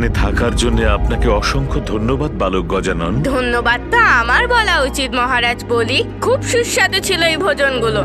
এখানে থাকার জন্য আপনাকে অসংখ্য ধন্যবাদ বালক গজানন। ধন্যবাদটা আমার বলা উচিত মহারাজ বলি। খুব সুস্বাদু ছিল এই ভোজনগুলো।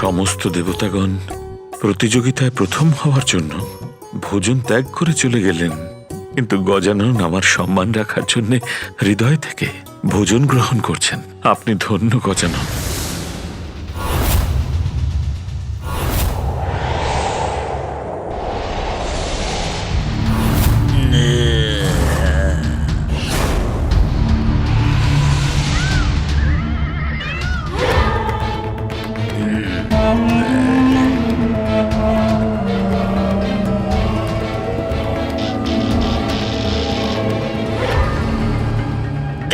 সমস্ত দেবতাগণ প্রতিযোগিতায় প্রথম হওয়ার জন্য ভোজন ত্যাগ করে চলে গেলেন, কিন্তু গজানন আমার সম্মান রাখার জন্য হৃদয় থেকে ভোজন গ্রহণ করছেন। আপনি ধন্য গজানন।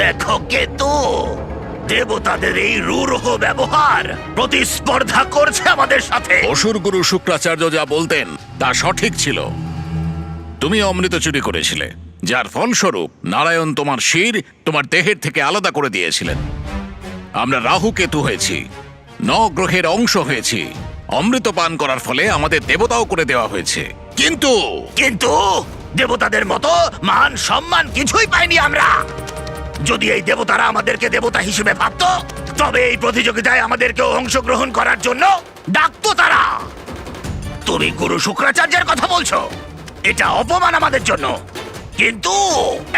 দেখো কেতু, দেবতাদের এই রূঢ় ব্যবহার প্রতিস্পর্ধা করছে আমাদের সাথে। অসুর গুরু শুক্রাচার্য যা বলতেন তা সঠিক ছিল। তুমি অমৃত চুরি করেছিলে, যার ফলস্বরূপ নারায়ণ তোমার শির তোমার দেহের থেকে আলাদা করে দিয়েছিলেন। আমরা রাহু কেতু হয়েছি, নগ্রহের অংশ হয়েছি। অমৃত পান করার ফলে আমাদের দেবতাও করে দেওয়া হয়েছে। কিন্তু কিন্তু দেবতাদের মতো মান সম্মান কিছুই পাইনি আমরা। যদি এই দেবতারা আমাদেরকে দেবতা হিসেবে ভাবত, তবে এই প্রতিযোগিতায় আমাদেরকে অংশগ্রহণ করার জন্য ডাকতো তারা। তুমি গুরু শুক্রাচার্যের কথা বলছো, এটা অপমান আমাদের জন্য। কিন্তু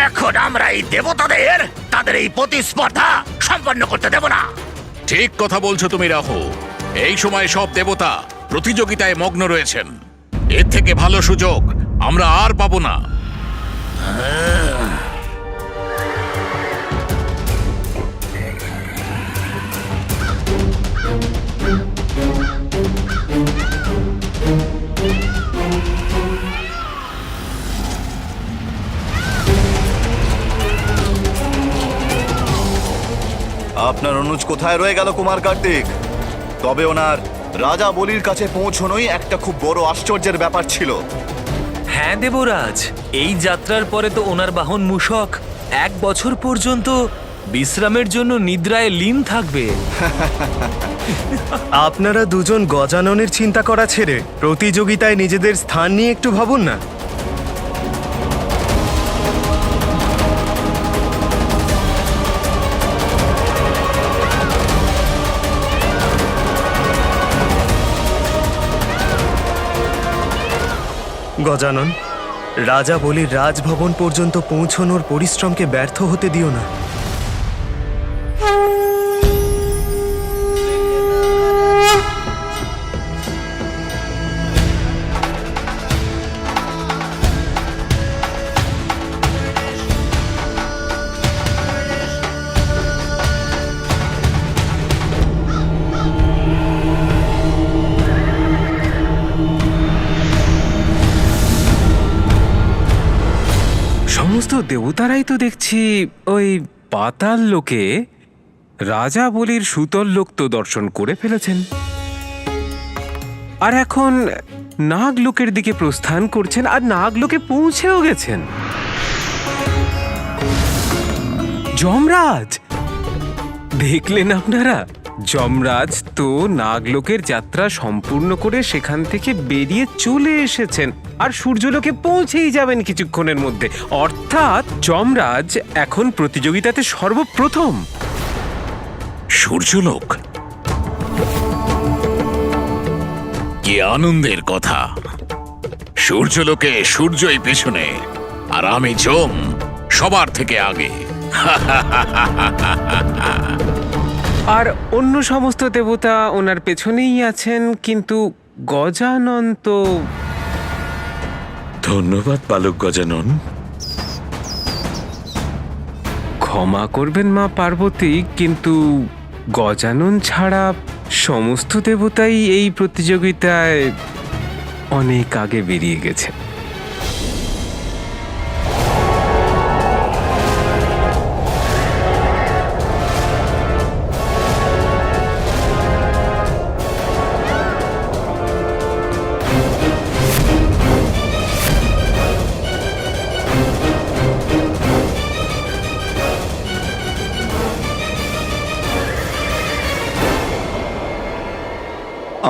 এখন আমরা এই দেবতাদের তাদের এই প্রতিস্পর্ধা সম্পন্ন করতে দেব না। ঠিক কথা বলছো তুমি রাহু। এই সময় সব দেবতা প্রতিযোগিতায় মগ্ন রয়েছেন। এর থেকে ভালো সুযোগ আমরা আর পাবো না। আপনার অনুজ কোথায় রয়ে গেল কুমার কার্তিক? তবে ওনার রাজা বলির কাছে পৌঁছনোই একটা খুব বড় আশ্চর্যের ব্যাপার ছিল। হ্যাঁ দেবরাজ, এই যাত্রার পরে তো ওনার বাহন মূষক 1 বছর পর্যন্ত বিশ্রামের জন্য নিদ্রায় লীন থাকবে। আপনারা দুজন গজাননের চিন্তা করা ছেড়ে প্রতিযোগিতায় নিজেদের স্থান নিয়ে একটু ভাবুন না। গজানন, রাজা বলির রাজভবন পর্যন্ত পৌঁছনোর পরিশ্রমকে ব্যর্থ হতে দিও না। সমস্ত দেবতারাই তো দেখছি ওই পাতাল লোকে রাজা বলির সুতল লোক তো দর্শন করে ফেলেছেন, আর এখন নাগলোকের দিকে প্রস্থান করছেন, আর নাগলোকে পৌঁছেও গেছেন। যমরাজ দেখলেন আপনারা? যমরাজ তো নাগলোকের যাত্রা সম্পূর্ণ করে সেখান থেকে বেরিয়ে চলে এসেছেন, আর সূর্যলোকে পৌঁছেই যাবেন কিছুক্ষণের মধ্যে। অর্থাৎ যমরাজ এখন প্রতিযোগিতাতে সর্বপ্রথম। সূর্যলোক? কি আনন্দের কথা! সূর্যলোকে সূর্যই পেছনে, আর আমি যম সবার থেকে আগে। আর অন্য সমস্ত দেবতা ওনার পেছনেই আছেন, কিন্তু গজানন তো ধন্যবাদ বালক গজানন। ক্ষমা করবেন মা পার্বতী, কিন্তু গজানন ছাড়া সমস্ত দেবতাই এই প্রতিযোগিতায় অনেক আগে বেরিয়ে গেছে।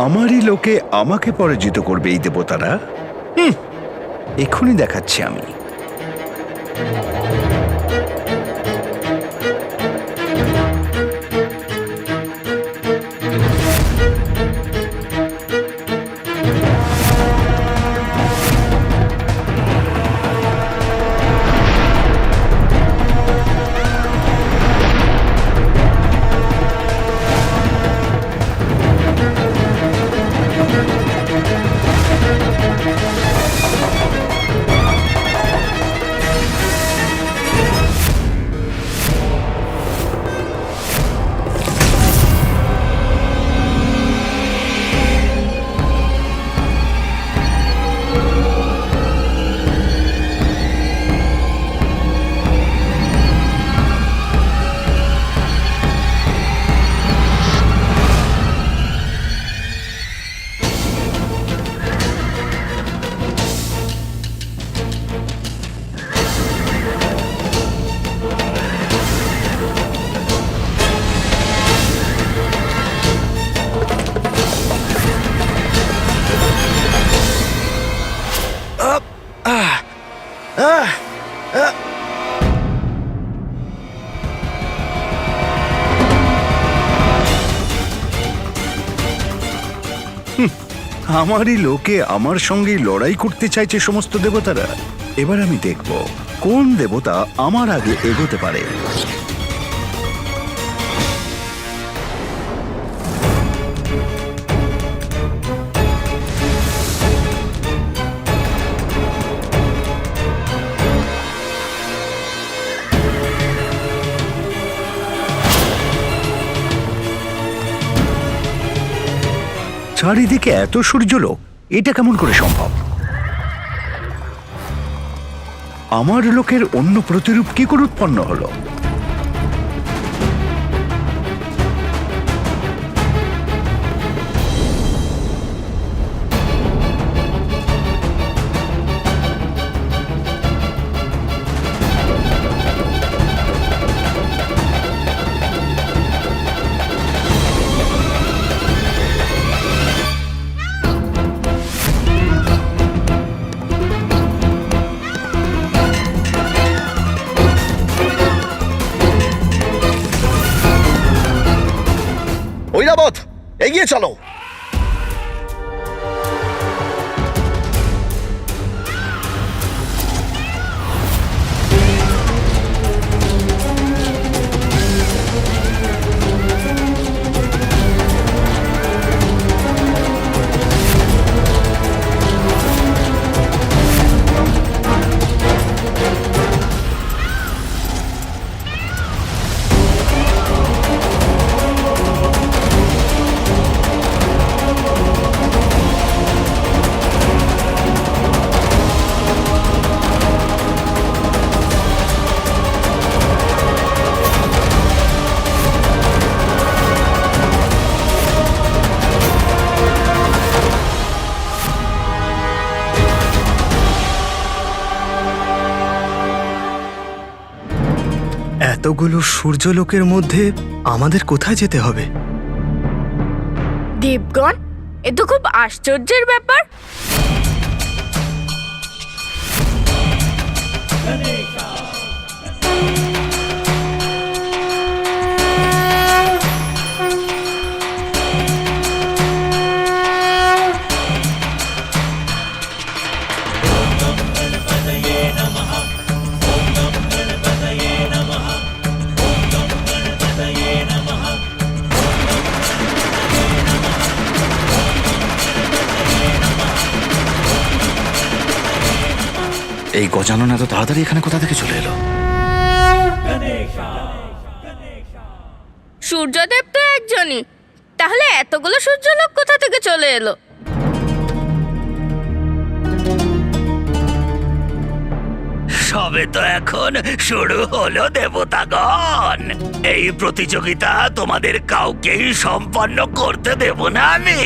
আমারই লোকে আমাকে পরাজিত করবে এই দেবতারা? এক্ষুনি দেখাচ্ছি আমি। আমারই লোকে আমার সঙ্গেই লড়াই করতে চাইছে সমস্ত দেবতারা। এবার আমি দেখব কোন দেবতা আমার আগে এগোতে পারে। চারিদিকে এত সূর্যলোক, এটা কেমন করে সম্ভব? আমার লোকের অন্য প্রতিরূপ কি করে উৎপন্ন হলো? ঐরাবত, এগিয়ে চলো। এতগুলো সূর্যলোকের মধ্যে আমাদের কোথায় যেতে হবে? দেবগণ, এ তো খুব আশ্চর্যের ব্যাপার। এই গজানন এত তাড়াতাড়ি এখানে কোথা থেকে চলে এলো? সূর্যদেব তো একজনই, তাহলে এতগুলো সূর্যলোক কোথা থেকে চলে এলো? সবে তো এখন শুরু হলো দেবতাগণ। এই প্রতিযোগিতা তোমাদের কাউকেই সম্পন্ন করতে দেব না আমি।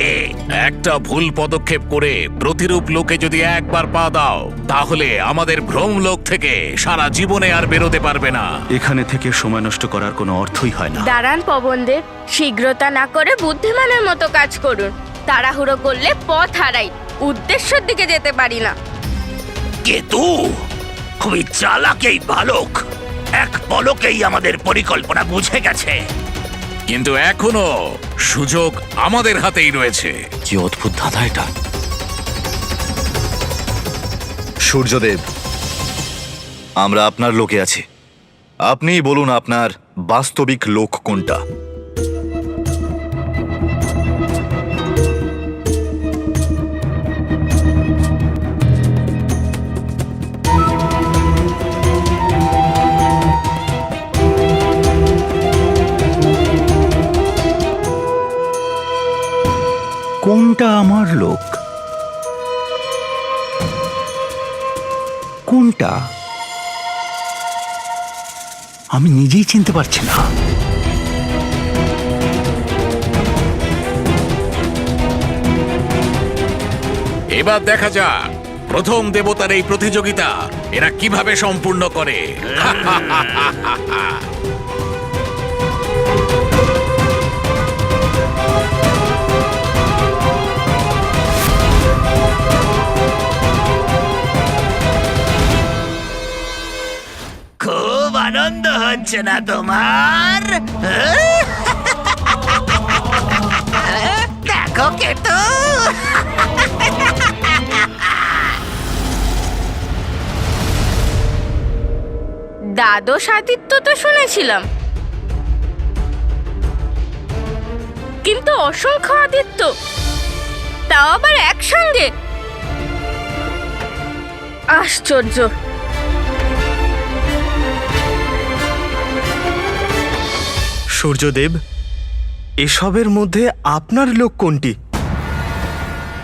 একটা ভুল পদক্ষেপ করে প্রতিরূপ লোকে যদি একবার পা দাও, তাহলে আমাদের ভ্রমলোক থেকে সারা জীবনে আর বেরোতে পারবে না। এখানে থেকে সময় নষ্ট করার কোনো অর্থই হয় না। দাঁড়ান পবনদেব, শীঘ্রতা না করে বুদ্ধিমানের মতো কাজ করুন। তাড়াহুড়ো করলে পথ হারাই, উদ্দেশ্যের দিকে যেতে পারি না। কেতু খুবই চালাক এই বালক, এক পলকেই আমাদের পরিকল্পনা বুঝে গেছে। কিন্তু এখনো সুযোগ আমাদের হাতেই রয়েছে। কি অদ্ভুত ধাঁধা এটা! সূর্যদেব, আমরা আপনার লোকে আছি। আপনিই বলুন আপনার বাস্তবিক লোক কোনটা? কোনটা আমার লোক? কোনটা আমি নিজেই চিনতে পারছি না। এবার দেখা যাক প্রথম দেবতার এই প্রতিযোগিতা এরা কিভাবে সম্পূর্ণ করে। খুব আনন্দ হচ্ছে না তোমার? দেখো কেতু, দ্বাদশ আদিত্য তো শুনেছিলাম, কিন্তু অসংখ্য আদিত্য, তাও আবার একসঙ্গে। আশ্চর্য। সূর্যদেব, এসবের মধ্যে আপনার লোক কোনটি?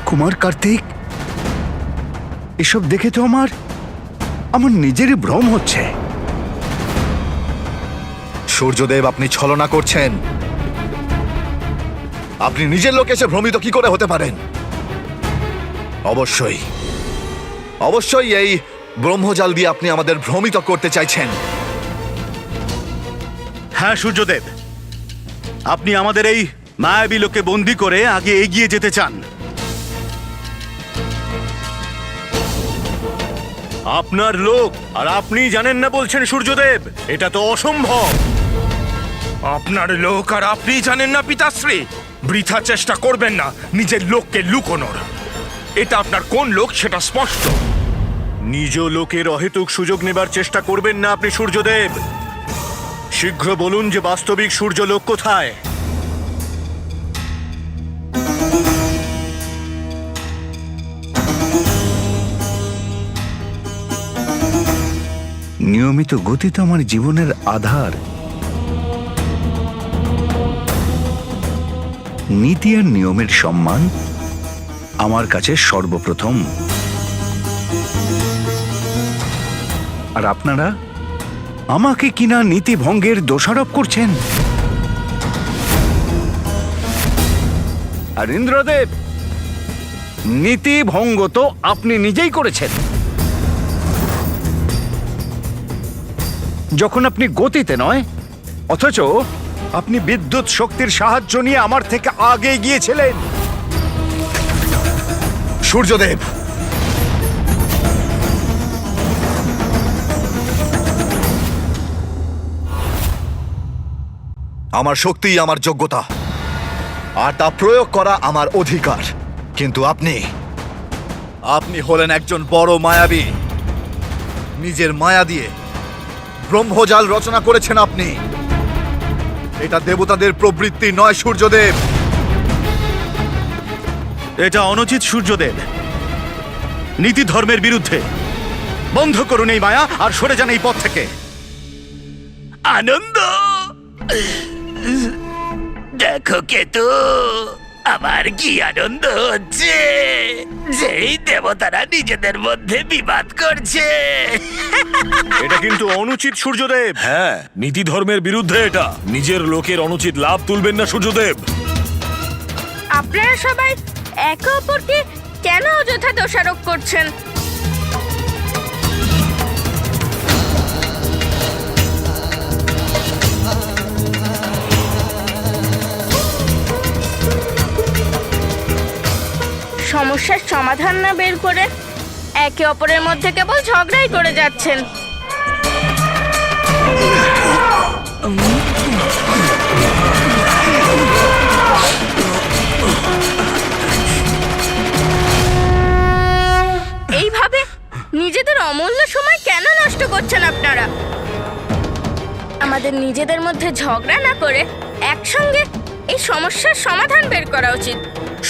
কুমার কার্তিক, এসব দেখে তো আমার নিজেরই ভ্রম হচ্ছে। সূর্যদেব, আপনি ছলনা করছেন। আপনি নিজের লোক এসে ভ্রমিত কি করে হতে পারেন? অবশ্যই অবশ্যই এই ব্রহ্মজাল দিয়ে আপনি আমাদের ভ্রমিত করতে চাইছেন। হ্যাঁ সূর্যদেব, আপনি আমাদের এই মায়াবী লোকে বন্দি করে আগে এগিয়ে যেতে চান। আপনার লোক আর আপনি জানেন না বলছেন সূর্যদেব? এটা তো অসম্ভব। আপনার লোক আর আপনি জানেন না পিতাশ্রী? বৃথা চেষ্টা করবেন না নিজের লোককে লুকোনোর। এটা আপনার কোন লোক সেটা স্পষ্ট। নিজ লোকের অহেতুক সুযোগ নেবার চেষ্টা করবেন না আপনি সূর্যদেব। শীঘ্র বলুন যে বাস্তবিক সূর্যলোক কোথায়? নিয়মিত গতি তো আমার জীবনের আধার। নীতি আর নিয়মের সম্মান আমার কাছে সর্বপ্রথম। আর আপনারা আমাকে কিনা নীতি ভঙ্গের দোষারোপ করছেন। আর ইন্দ্রদেব, নীতি ভঙ্গ তো আপনি নিজেই করেছেন, যখন আপনি গতিতে নয়, অথচ আপনি বিদ্যুৎ শক্তির সাহায্য নিয়ে আমার থেকে আগে গিয়েছিলেন। সূর্যদেব, আমার শক্তিই আমার যোগ্যতা, আর তা প্রয়োগ করা আমার অধিকার। কিন্তু আপনি হলেন একজন বড় মায়াবী। নিজের মায়া দিয়ে ব্রহ্মজাল রচনা করেছেন আপনি। এটা দেবতাদের প্রবৃত্তি নয় সূর্যদেব। এটা অনুচিত সূর্যদেব, নীতি ধর্মের বিরুদ্ধে। বন্ধ করুন এই মায়া আর সরে যান এই পথ থেকে। আনন্দ, দেখো কেতু, আমার কি আনন্দ হচ্ছে যেই দেবতারা নিজেদের মধ্যে বিবাদ করছে। এটা কিন্তু অনুচিত সূর্যদেব। হ্যাঁ, নীতি ধর্মের বিরুদ্ধে এটা। নিজের লোকের অনুচিত লাভ তুলবেন না সূর্যদেব। আপনারা সবাই একে অপরকে কেন অযথা দোষারোপ করছেন? সমস্যার সমাধান না বের করে একে অপরের মধ্যে কেবল ঝগড়াই করে যাচ্ছেন। এইভাবে নিজেদের অমূল্য সময় কেন নষ্ট করছেন আপনারা? আমাদের নিজেদের মধ্যে ঝগড়া না করে একসঙ্গে এই সমস্যার সমাধান বের করা উচিত।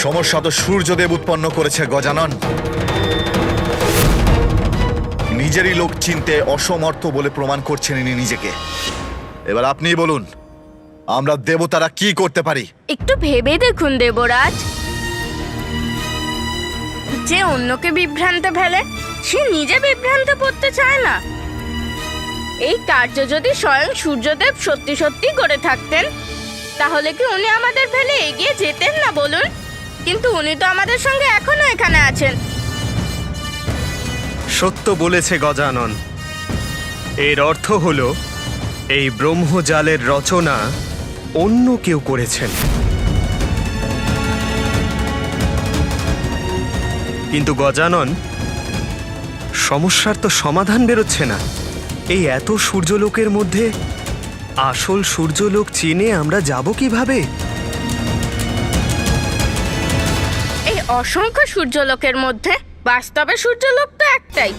সমস্যা তো সূর্যদেব উৎপন্ন করেছে গজানন। নিজেরই লোক চিনতে অসমর্থ বলে প্রমাণ করছেন ইনি নিজেকে। এবার আপনিই বলুন, আমরা দেবতারা কি করতে পারি? একটু ভেবে দেখুন দেবরাজ, যে অন্যকে বিভ্রান্ত ফেলে সে নিজে বিভ্রান্ত পড়তে চায় না। এই কার্য যদি স্বয়ং সূর্যদেব সত্যি সত্যি করে থাকতেন তাহলে কি উনি আমাদের ফেলে এগিয়ে যেতেন না বলুন? কিন্তু উনি তো আমাদের সঙ্গে এখনো এখানে আছেন। সত্য বলেছে গজানন। এর অর্থ হলো এই ব্রহ্মজালের রচনা অন্য কেউ করেছেন। কিন্তু গজানন, সমস্যার তো সমাধান বেরোচ্ছে না। এই এত সূর্যলোকের মধ্যে আসল সূর্যলোক চিনে আমরা যাব কিভাবে? এই অসংখ্য সূর্যলোকের মধ্যে বাস্তবে সূর্যলোক তো একটাই।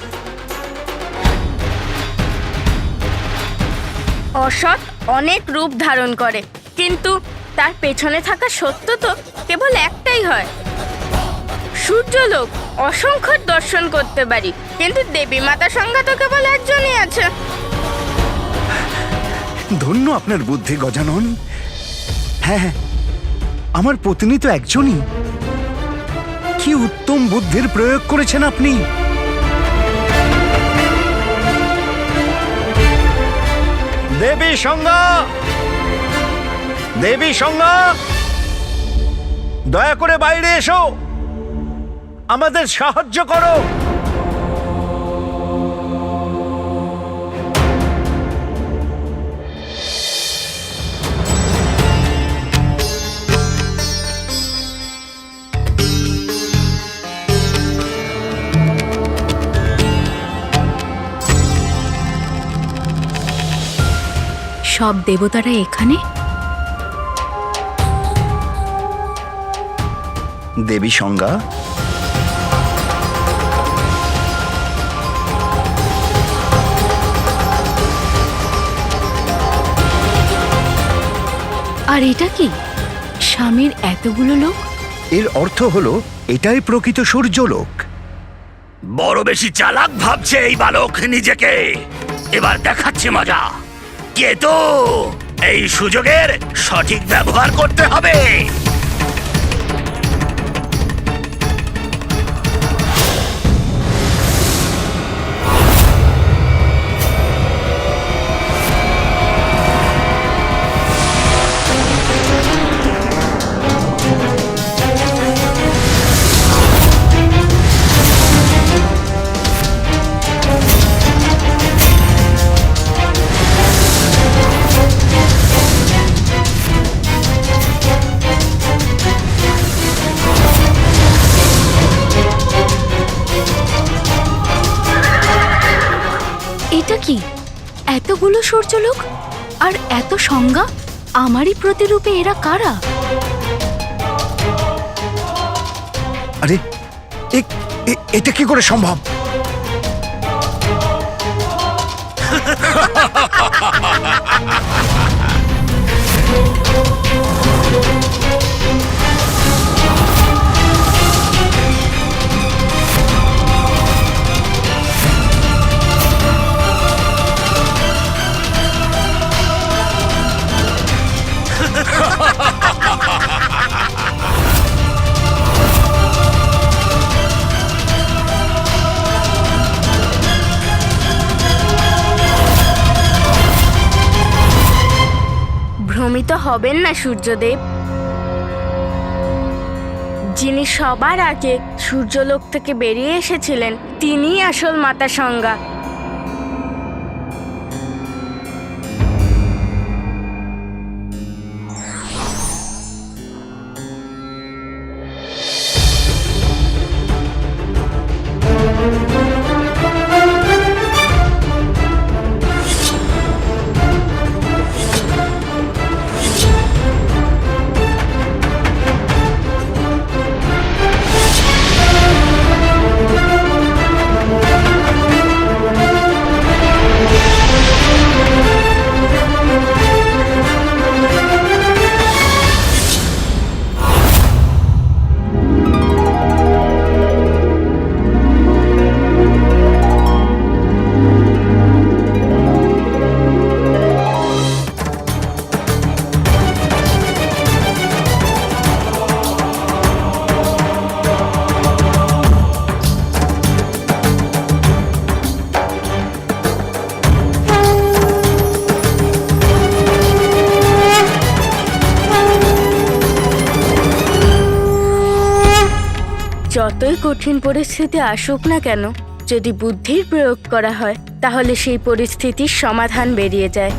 অসৎ অনেক রূপ ধারণ করে, কিন্তু তার পেছনে থাকা সত্য তো কেবল একটাই হয়। সূর্যলোক অসংখ্য দর্শন করতে পারি, কিন্তু দেবী মাতা সংজ্ঞা তো কেবল একজনই আছে। ধন্য আপনার বুদ্ধি গজানন। হ্যাঁ হ্যাঁ, আমার পত্নী তো একজনই। কি উত্তম বুদ্ধির প্রয়োগ করেছেন আপনি। দেবী সংজ্ঞা, দেবী সংজ্ঞা, দয়া করে বাইরে এসো, আমাদের সাহায্য করো। সব দেবতারা এখানে? দেবী সংজ্ঞা, আর এটা কি? স্বামীর এতগুলো লোক? এর অর্থ হলো এটাই প্রকৃত সূর্যলোক। বড় বেশি চালাক ভাবছে এই বালক নিজেকে। এবার দেখাচ্ছে মজা। কেতু, এই সুযোগের সঠিক ব্যবহার করতে হবে। এটা কি? এতগুলো সূর্যলোক আর এত সংজ্ঞা, আমারই প্রতিরূপে এরা কারা? আরে এটা কি করে সম্ভব? এরকমই তো হবেন না সূর্যদেব। যিনি সবার আগে সূর্যলোক থেকে বেরিয়ে এসেছিলেন তিনিই আসল মাতা সঙ্গা। যতই কঠিন পরিস্থিতি আসুক না কেন, যদি বুদ্ধির প্রয়োগ করা হয় তাহলে সেই পরিস্থিতির সমাধান বেরিয়ে যায়।